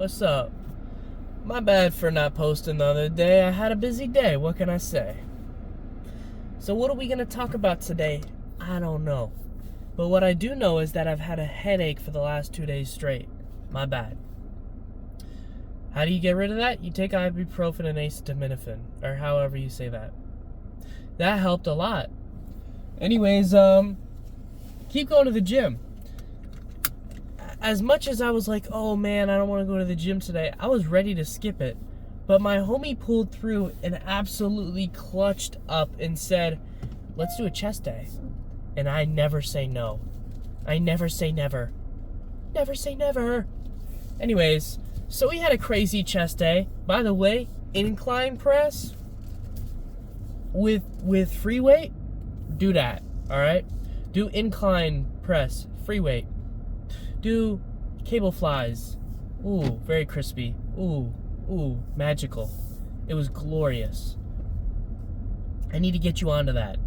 What's up? My bad for not posting the other day. I had a busy day. What can I say? So what are we going to talk about today? I don't know. But what I do know is that I've had a headache for the last 2 days straight. My bad. How do you get rid of that? You take ibuprofen and acetaminophen, or however you say that. That helped a lot. Anyways, keep going to the gym. As much as I was like, oh man, I don't want to go to the gym today, I was ready to skip it. But my homie pulled through and absolutely clutched up and said, let's do a chest day. And I never say no. I never say never. Never say never. Anyways, so we had a crazy chest day. By the way, incline press with free weight, do that, all right? Do incline press, free weight. Do cable flies. Ooh, very crispy. Ooh, magical. It was glorious. I need to get you onto that.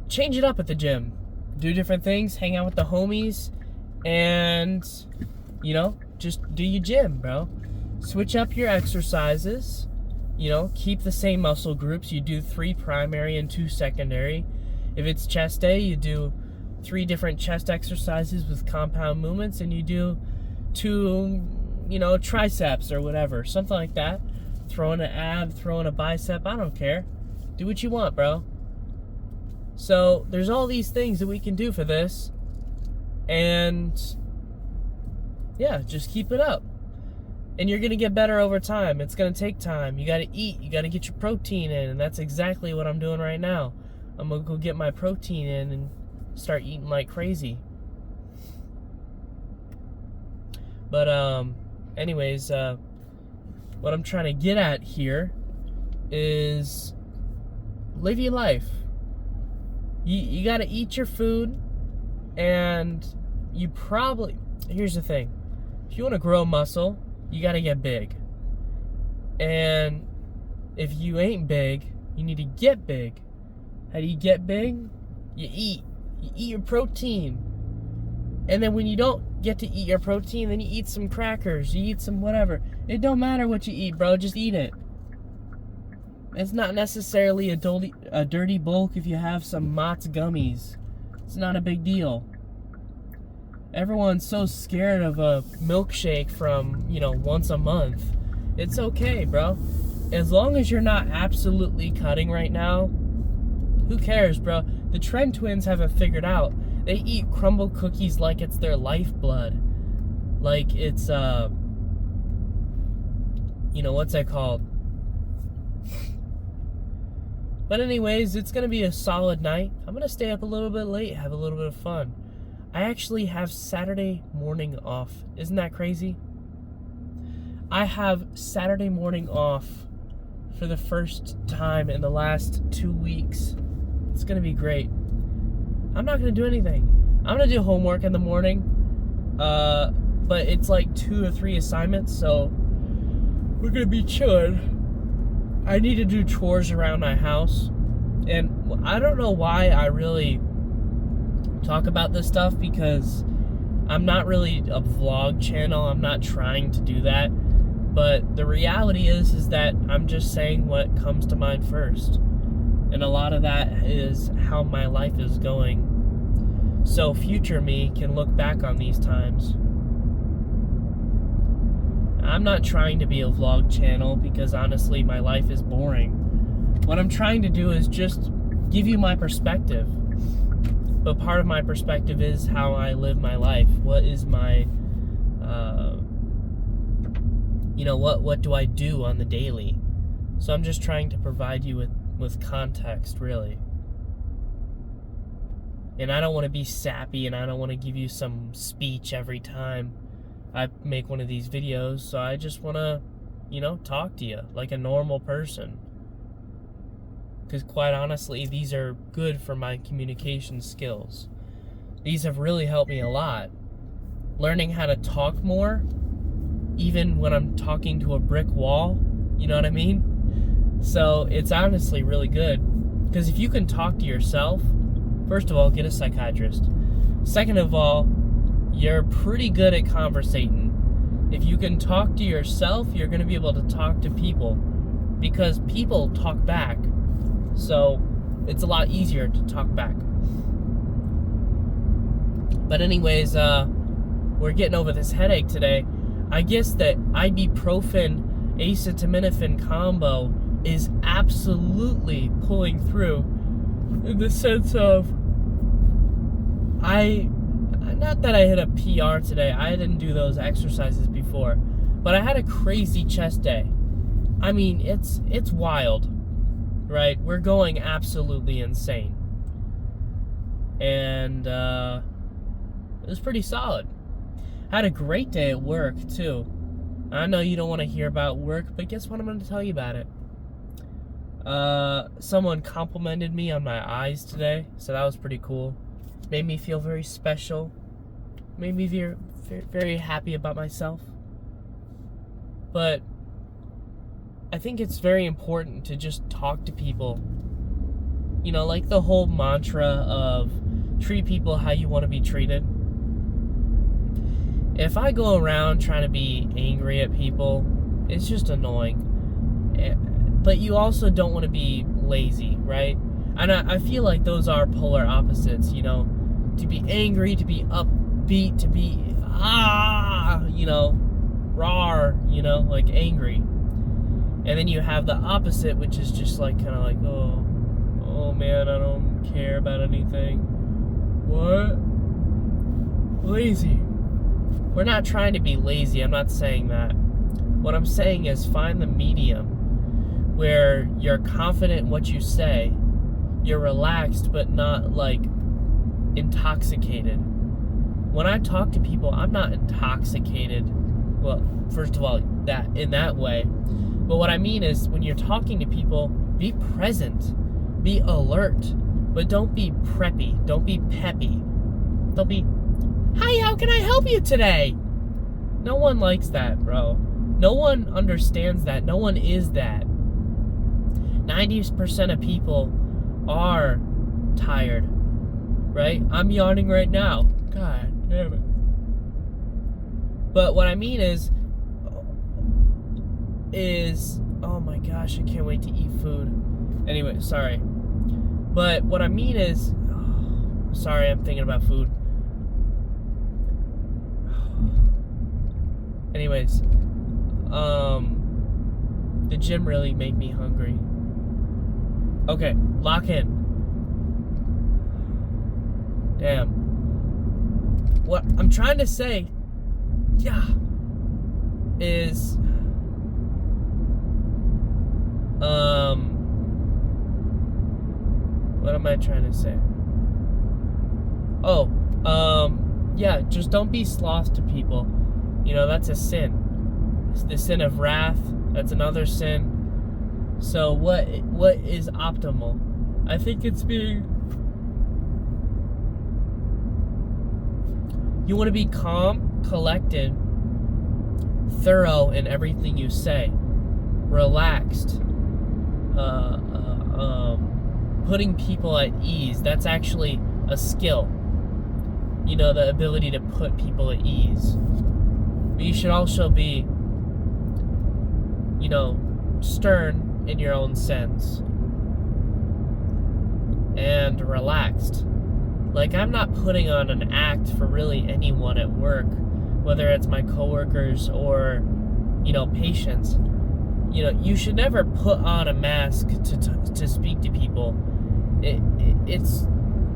Change it up at the gym. Do different things, hang out with the homies, and, just do your gym, bro. Switch up your exercises. Keep the same muscle groups. You do 3 primary and 2 secondary. If it's chest day, you do 3 different chest exercises with compound movements, and you do 2, triceps or whatever, something like that. Throw in an ab, throw in a bicep, I don't care. Do what you want, bro. So there's all these things that we can do for this, and yeah, just keep it up. And you're going to get better over time. It's going to take time. You got to eat. You got to get your protein in, and that's exactly what I'm doing right now. I'm going to go get my protein in and start eating like crazy. But anyways, what I'm trying to get at here is live your life. You got to eat your food, and here's the thing. If you want to grow muscle, you got to get big. And if you ain't big, you need to get big. How do you get big? You eat. You eat your protein. And then when you don't get to eat your protein, then you eat some crackers. You eat some whatever. It don't matter what you eat, bro. Just eat it. It's not necessarily a dirty bulk if you have some Mott's gummies. It's not a big deal. Everyone's so scared of a milkshake from, once a month. It's okay, bro. As long as you're not absolutely cutting right now, who cares, bro? The Trend Twins have it figured out. They eat crumble cookies like it's their lifeblood. Like it's, what's that called? But anyways, it's going to be a solid night. I'm going to stay up a little bit late, have a little bit of fun. I actually have Saturday morning off. Isn't that crazy? I have Saturday morning off for the first time in the last 2 weeks. It's going to be great. I'm not going to do anything. I'm going to do homework in the morning. But it's like 2 or 3 assignments, so we're going to be chilling. I need to do chores around my house. And I don't know why I really talk about this stuff, because I'm not really a vlog channel. I'm not trying to do that. But the reality is that I'm just saying what comes to mind first. And a lot of that is how my life is going. So future me can look back on these times. I'm not trying to be a vlog channel, because honestly my life is boring. What I'm trying to do is just give you my perspective. But part of my perspective is how I live my life. What is my, what do I do on the daily? So I'm just trying to provide you with context, really. And I don't want to be sappy, and I don't want to give you some speech every time I make one of these videos. So I just want to, talk to you like a normal person. Because quite honestly, these are good for my communication skills. These have really helped me a lot. Learning how to talk more, even when I'm talking to a brick wall, you know what I mean? So it's honestly really good. Because if you can talk to yourself, first of all, get a psychiatrist. Second of all, you're pretty good at conversating. If you can talk to yourself, you're going to be able to talk to people, because people talk back. So it's a lot easier to talk back. But anyways, we're getting over this headache today. I guess that ibuprofen acetaminophen combo is absolutely pulling through, in the sense of, not that I hit a PR today, I didn't do those exercises before, but I had a crazy chest day. I mean, it's wild, right? We're going absolutely insane. And it was pretty solid. I had a great day at work, too. I know you don't want to hear about work, but guess what? I'm going to tell you about it. Someone complimented me on my eyes today, so that was pretty cool. Made me feel very special. Made me very, very happy about myself. But I think it's very important to just talk to people. You know, like the whole mantra of treat people how you want to be treated. If I go around trying to be angry at people, it's just annoying. But you also don't want to be lazy, right? And I feel like those are polar opposites, you know? To be angry, to be upbeat, to be, you know, rawr, you know, like angry. And then you have the opposite, which is just like, kind of like, oh man, I don't care about anything. What? Lazy. We're not trying to be lazy, I'm not saying that. What I'm saying is find the medium where you're confident in what you say, you're relaxed but not like intoxicated. When I talk to people, I'm not intoxicated. Well, first of all, that in that way. But what I mean is when you're talking to people, be present, be alert, but don't be preppy, don't be peppy. Don't be, hi, how can I help you today? No one likes that, bro. No one understands that. No one is that. 90% of people are tired, right? I'm yawning right now. God damn it. But what I mean is, oh my gosh, I can't wait to eat food. Anyway, sorry. But what I mean is, sorry, I'm thinking about food. Anyways, the gym really made me hungry. Okay, lock in. Damn. What I'm trying to say, is, what am I trying to say? Yeah, just don't be sloth to people. You know, that's a sin. It's the sin of wrath. That's another sin. So what is optimal? I think it's being, you want to be calm, collected, thorough in everything you say, relaxed, putting people at ease. That's actually a skill. You know, the ability to put people at ease. But you should also be, you know, stern in your own sense and relaxed. Like, I'm not putting on an act for really anyone at work, whether it's my coworkers or, you know, patients. You know, you should never put on a mask to speak to people. It's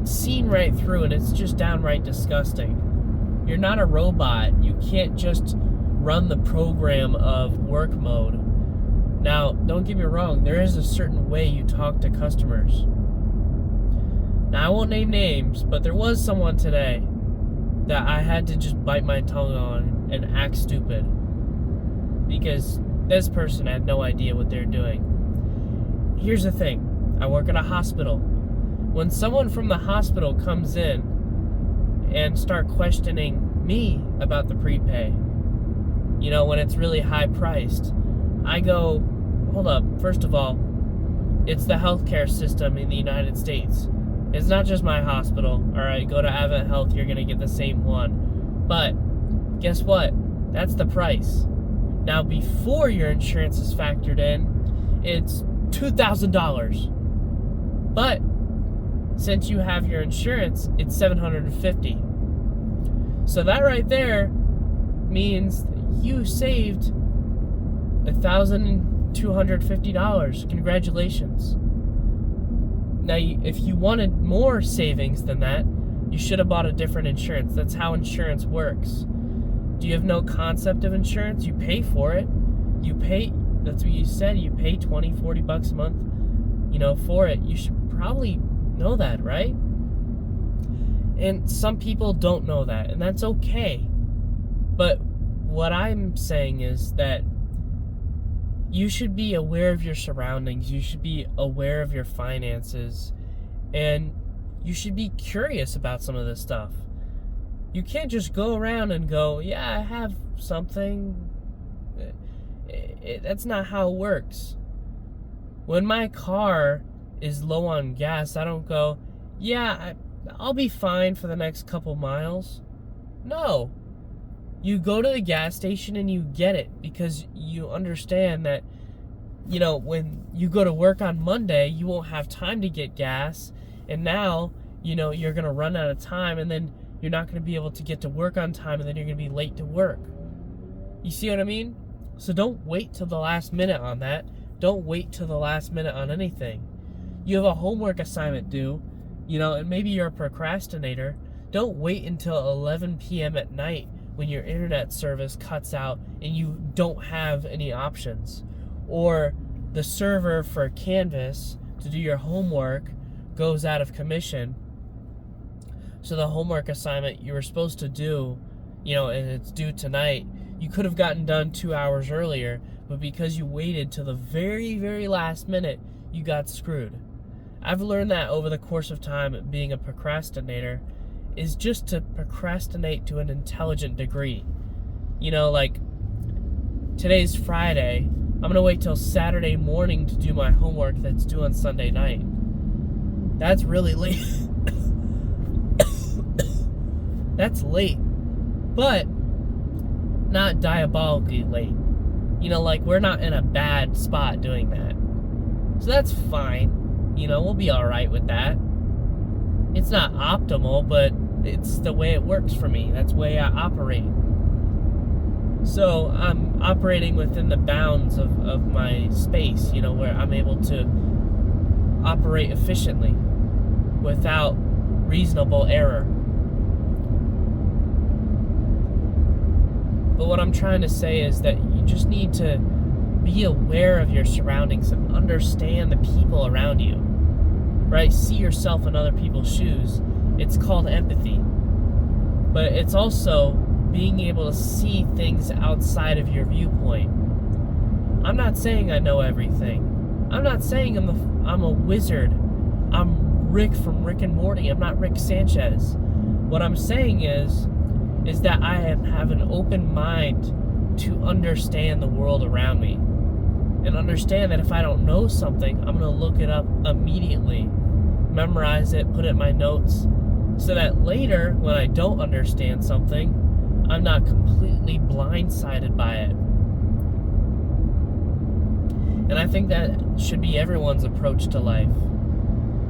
seen right through, and it's just downright disgusting. You're not a robot. You can't just run the program of work mode. Now, don't get me wrong, there is a certain way you talk to customers. Now, I won't name names, but there was someone today that I had to just bite my tongue on and act stupid, because this person had no idea what they're doing. Here's the thing, I work at a hospital. When someone from the hospital comes in and start questioning me about the prepay, you know, when it's really high priced, I go, hold up, first of all, it's the healthcare system in the United States. It's not just my hospital, alright? Go to Advent Health, you're gonna get the same one. But, guess what? That's the price. Now, before your insurance is factored in, it's $2,000. But since you have your insurance, it's $750. So that right there means you saved $1,250. Congratulations. Now, if you wanted more savings than that, you should have bought a different insurance. That's how insurance works. Do you have no concept of insurance? You pay for it. You pay, that's what you said, you pay $20, $40 a month, for it. You should probably know that, right? And some people don't know that, and that's okay. But what I'm saying is that you should be aware of your surroundings. You should be aware of your finances. And you should be curious about some of this stuff. You can't just go around and go, yeah, I have something. That's not how it works. When my car is low on gas, I don't go, yeah, I'll be fine for the next couple miles. No. You go to the gas station and you get it because you understand that, when you go to work on Monday, you won't have time to get gas. And now, you're going to run out of time, and then you're not going to be able to get to work on time, and then you're going to be late to work. You see what I mean? So don't wait till the last minute on that. Don't wait till the last minute on anything. You have a homework assignment due, and maybe you're a procrastinator. Don't wait until 11 p.m. at night when your internet service cuts out and you don't have any options. Or the server for Canvas to do your homework goes out of commission. So the homework assignment you were supposed to do, and it's due tonight, you could have gotten done 2 hours earlier, but because you waited till the very, very last minute, you got screwed. I've learned that over the course of time, being a procrastinator, is just to procrastinate to an intelligent degree. Like, today's Friday, I'm going to wait till Saturday morning to do my homework that's due on Sunday night. That's really late. That's late. But not diabolically late. Like, we're not in a bad spot doing that. So that's fine. We'll be alright with that. It's not optimal, but it's the way it works for me. That's the way I operate. So I'm operating within the bounds of my space, where I'm able to operate efficiently without reasonable error. But what I'm trying to say is that you just need to be aware of your surroundings and understand the people around you, right? See yourself in other people's shoes. It's called empathy. But it's also being able to see things outside of your viewpoint. I'm not saying I know everything. I'm not saying I'm a wizard. I'm Rick from Rick and Morty. I'm not Rick Sanchez. What I'm saying is that I have an open mind to understand the world around me. And understand that if I don't know something, I'm going to look it up immediately, memorize it, put it in my notes, so that later, when I don't understand something, I'm not completely blindsided by it. And I think that should be everyone's approach to life.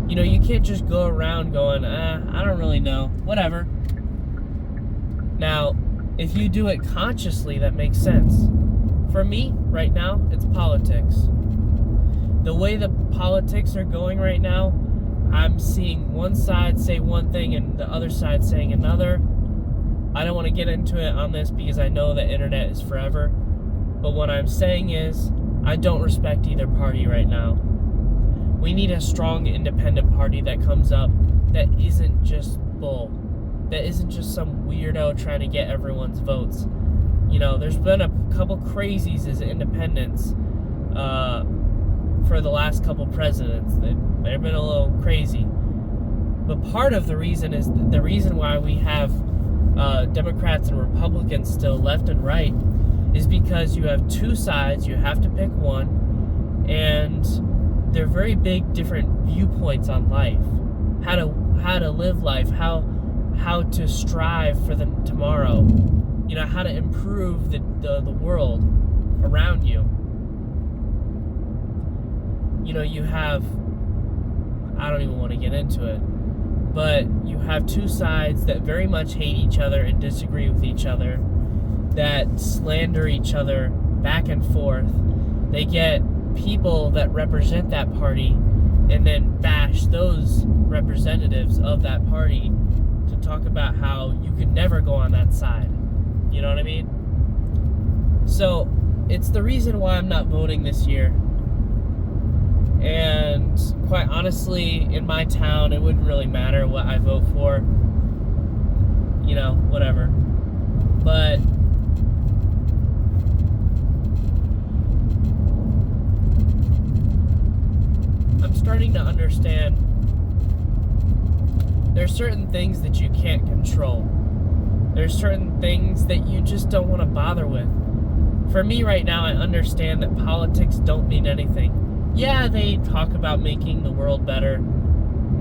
You can't just go around going, I don't really know, whatever. Now, if you do it consciously, that makes sense. For me, right now, it's politics. The way the politics are going right now, I'm seeing one side say one thing and the other side saying another. I don't want to get into it on this because I know the internet is forever. But what I'm saying is, I don't respect either party right now. We need a strong independent party that comes up that isn't just bull. That isn't just some weirdo trying to get everyone's votes. There's been a couple crazies as independents for the last couple presidents. They've been a little crazy. But part of the reason is the reason why we have Democrats and Republicans still left and right is because you have two sides, you have to pick one, and they're very big different viewpoints on life. How to live life, how to strive for the tomorrow. how to improve the world around you. You have, I don't even want to get into it, but you have two sides that very much hate each other and disagree with each other, that slander each other back and forth. They get people that represent that party and then bash those representatives of that party to talk about how you could never go on that side. You know what I mean? So it's the reason why I'm not voting this year. And quite honestly, in my town, it wouldn't really matter what I vote for. Whatever. But I'm starting to understand there's certain things that you can't control. There's certain things that you just don't want to bother with. For me right now, I understand that politics don't mean anything. Yeah, they talk about making the world better,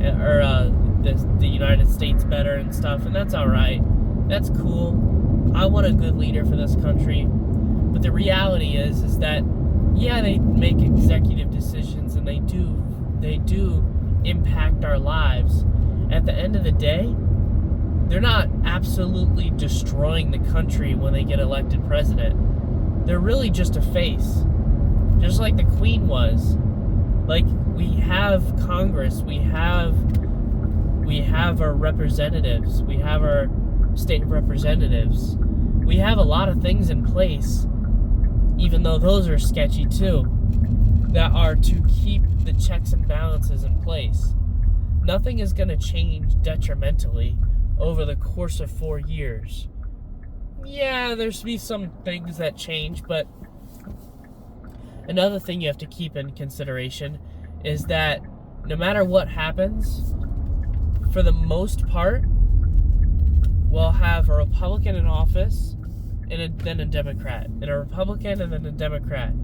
or the United States better and stuff, and that's alright. That's cool. I want a good leader for this country. But the reality is that, yeah, they make executive decisions, and they do impact our lives. At the end of the day, they're not absolutely destroying the country when they get elected president. They're really just a face. Just like the Queen was. Like, we have Congress, we have our representatives, we have our state representatives. We have a lot of things in place, even though those are sketchy too, that are to keep the checks and balances in place. Nothing is going to change detrimentally over the course of 4 years. Yeah, there's be some things that change, but another thing you have to keep in consideration is that no matter what happens, for the most part, we'll have a Republican in office and then a Democrat, and a Republican and then a Democrat.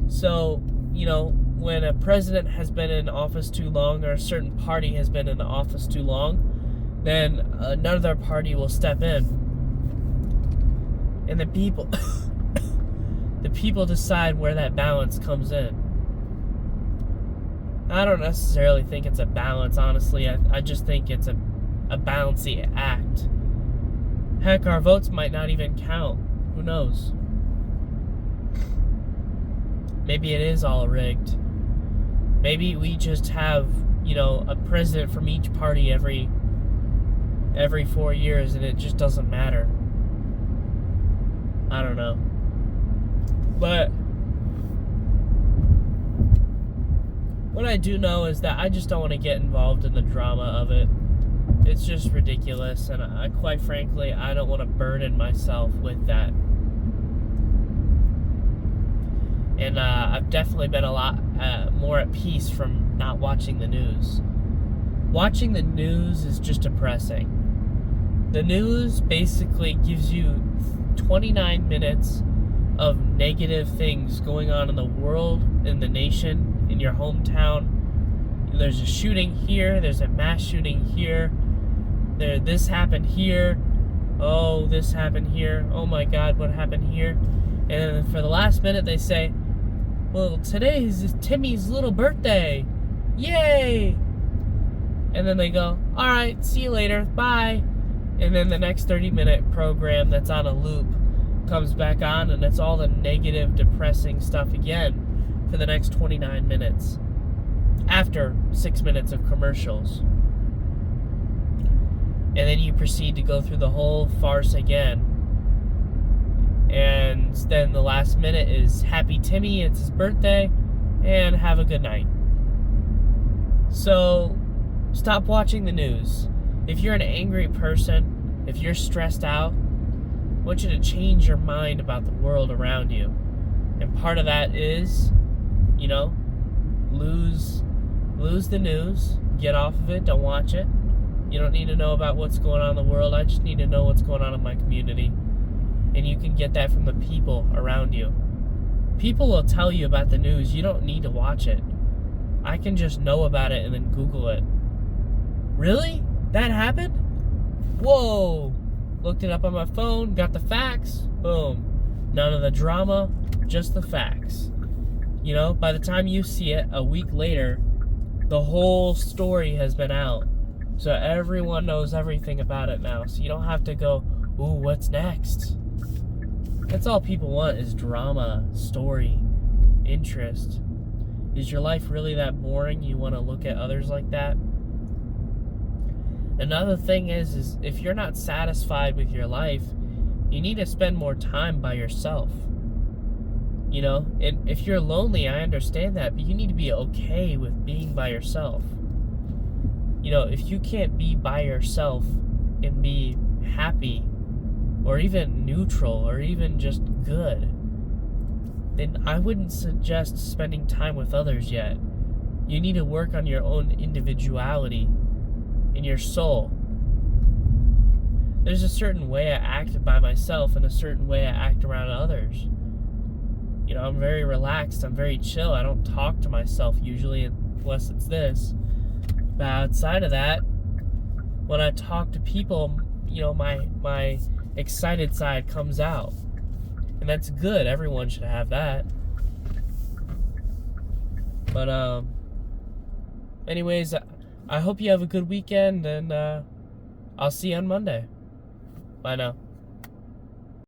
So, when a president has been in office too long, or a certain party has been in the office too long, then another party will step in. And the people the people decide where that balance comes in. I don't necessarily think it's a balance, honestly. I just think it's a balancing act. Heck, our votes might not even count. Who knows? Maybe it is all rigged. Maybe we just have, a president from each party every 4 years, and it just doesn't matter. I don't know. But what I do know is that I just don't want to get involved in the drama of it. It's just ridiculous, and quite frankly, I don't want to burden myself with that. And I've definitely been a lot more at peace from not watching the news. Watching the news is just depressing. The news basically gives you 29 minutes of negative things going on in the world, in the nation, in your hometown. There's a shooting here, there's a mass shooting here, this happened here, oh, this happened here, oh my God, what happened here? And then for the last minute they say, well, today is Timmy's little birthday, yay! And then they go, alright, see you later, bye. And then the next 30-minute program that's on a loop comes back on, and it's all the negative, depressing stuff again for the next 29 minutes. After 6 minutes of commercials. And then you proceed to go through the whole farce again. And then the last minute is Happy Timmy, it's his birthday, and have a good night. So, stop watching the news. If you're an angry person, if you're stressed out, I want you to change your mind about the world around you. And part of that is, lose the news, get off of it, don't watch it. You don't need to know about what's going on in the world. I just need to know what's going on in my community. And you can get that from the people around you. People will tell you about the news. You don't need to watch it. I can just know about it and then Google it. Really? That happened? Whoa! looked it up on my phone, got the facts, boom. None of the drama, just the facts. You know, by the time you see it a week later, the whole story has been out. So everyone knows everything about it now. So you don't have to go, ooh, what's next? That's all people want is drama, story, interest. Is your life really that boring? You want to look at others like that? Another thing is if you're not satisfied with your life, you need to spend more time by yourself. You know, and if you're lonely, I understand that, but you need to be okay with being by yourself. You know, if you can't be by yourself and be happy, or even neutral, or even just good, then I wouldn't suggest spending time with others yet. You need to work on your own individuality in your soul. There's a certain way I act by myself and a certain way I act around others. You know, I'm very relaxed, I'm very chill. I don't talk to myself usually unless it's this. But outside of that, when I talk to people, you know, my excited side comes out. And that's good. Everyone should have that. But anyways, I hope you have a good weekend, and I'll see you on Monday. Bye now.